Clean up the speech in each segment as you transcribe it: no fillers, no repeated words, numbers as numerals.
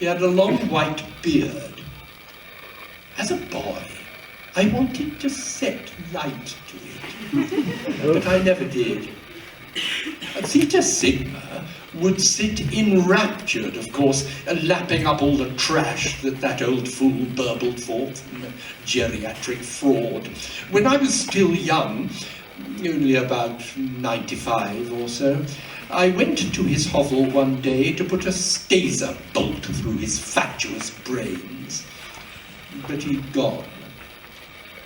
He had a long white beard. As a boy, I wanted to set light to it, but I never did. Theta Sigma would sit enraptured, of course, lapping up all the trash that old fool burbled forth, geriatric fraud. When I was still young, only about 95 or so, I went to his hovel one day to put a staser bolt through his fatuous brains. But he'd gone.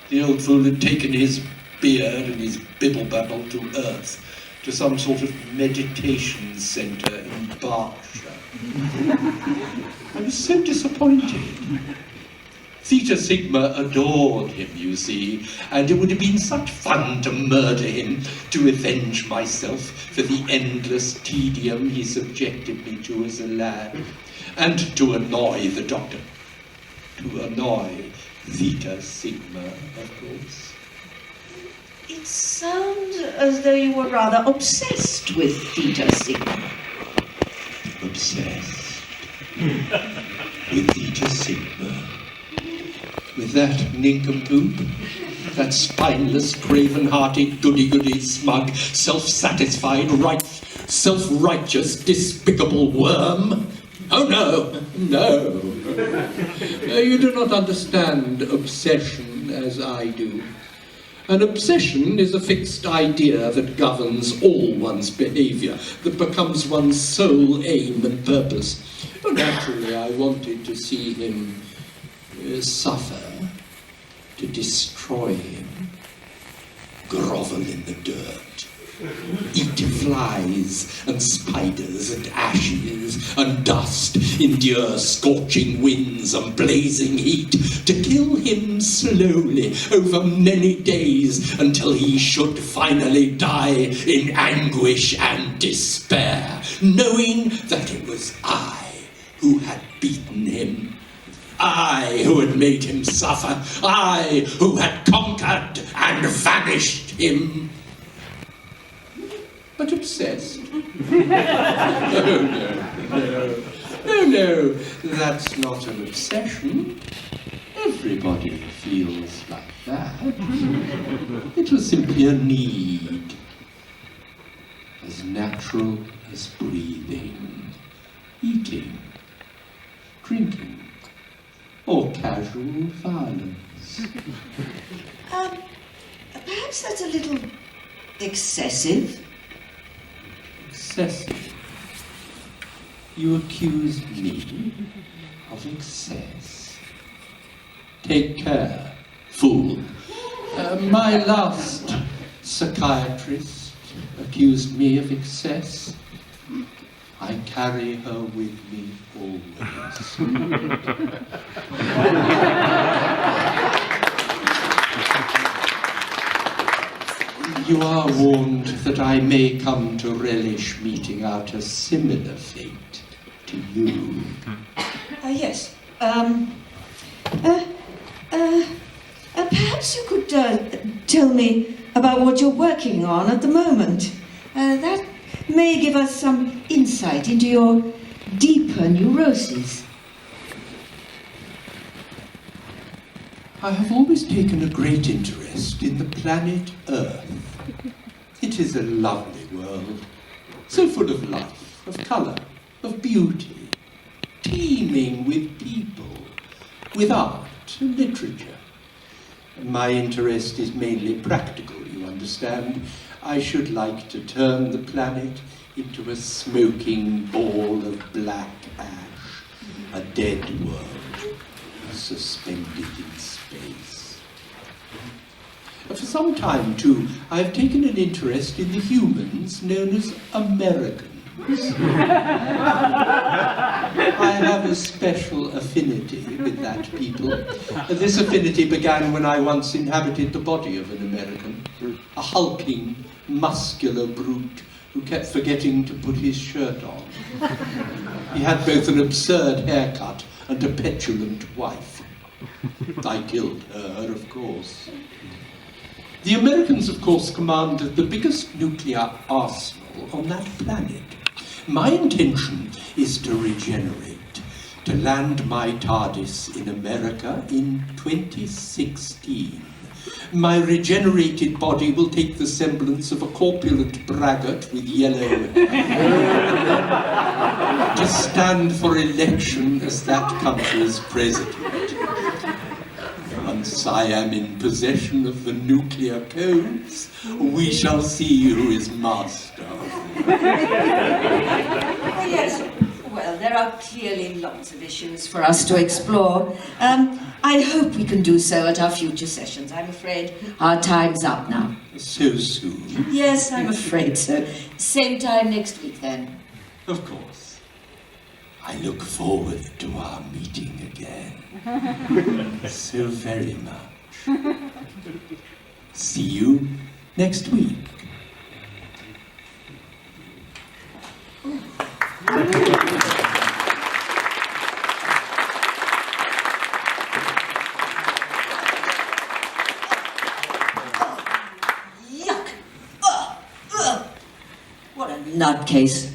The old fool had taken his beard and his bibble-babble to earth, to some sort of meditation centre in Berkshire. I was so disappointed. Theta Sigma adored him, you see, and it would have been such fun to murder him, to avenge myself for the endless tedium he subjected me to as a lad, and to annoy the doctor. To annoy Theta Sigma, of course. It sounds as though you were rather obsessed with Theta Sigma. Obsessed with Theta Sigma? With that nincompoop? That spineless, craven-hearted, goody-goody, smug, self-satisfied, self-righteous, despicable worm? Oh, no, no. You do not understand obsession as I do. An obsession is a fixed idea that governs all one's behaviour, that becomes one's sole aim and purpose. But naturally, I wanted to see him suffer, to destroy him, grovel in the dirt, eat flies and spiders and ashes and dust, endure scorching winds and blazing heat, to kill him slowly over many days until he should finally die in anguish and despair, knowing that it was I who had beaten him. I who had made him suffer, I who had conquered and vanished him. But obsessed? No, that's not an obsession. Everybody feels like that. It was simply a need, as natural as breathing, eating, drinking, or casual violence. Perhaps that's a little excessive. Excessive? You accuse me of excess? Take care, fool. My last psychiatrist accused me of excess. I carry her with me always. You are warned that I may come to relish meting out a similar fate to you. Yes. Perhaps you could tell me about what you're working on at the moment. That may give us some insight into your deeper neuroses. I have always taken a great interest in the planet Earth. It is a lovely world, so full of life, of colour, of beauty, teeming with people, with art and literature. My interest is mainly practical, you understand. I should like to turn the planet into a smoking ball of black ash, a dead world, suspended in space. For some time, too, I have taken an interest in the humans known as Americans. I have a special affinity with that people. This affinity began when I once inhabited the body of an American, a hulking, muscular brute who kept forgetting to put his shirt on. He had both an absurd haircut and a petulant wife. I killed her, of course. The Americans, of course, commanded the biggest nuclear arsenal on that planet. My intention is to regenerate, to land my TARDIS in America in 2016. My regenerated body will take the semblance of a corpulent braggart with yellow hair to stand for election as that country's president. Once I am in possession of the nuclear codes, we shall see who is master. Yes. Well, there are clearly lots of issues for us to explore. I hope we can do so at our future sessions. I'm afraid our time's up now. So soon? Yes, I'm afraid so. Same time next week, then. Of course. I look forward to our meeting again. So very much. See you next week. Yuck! What a nutcase.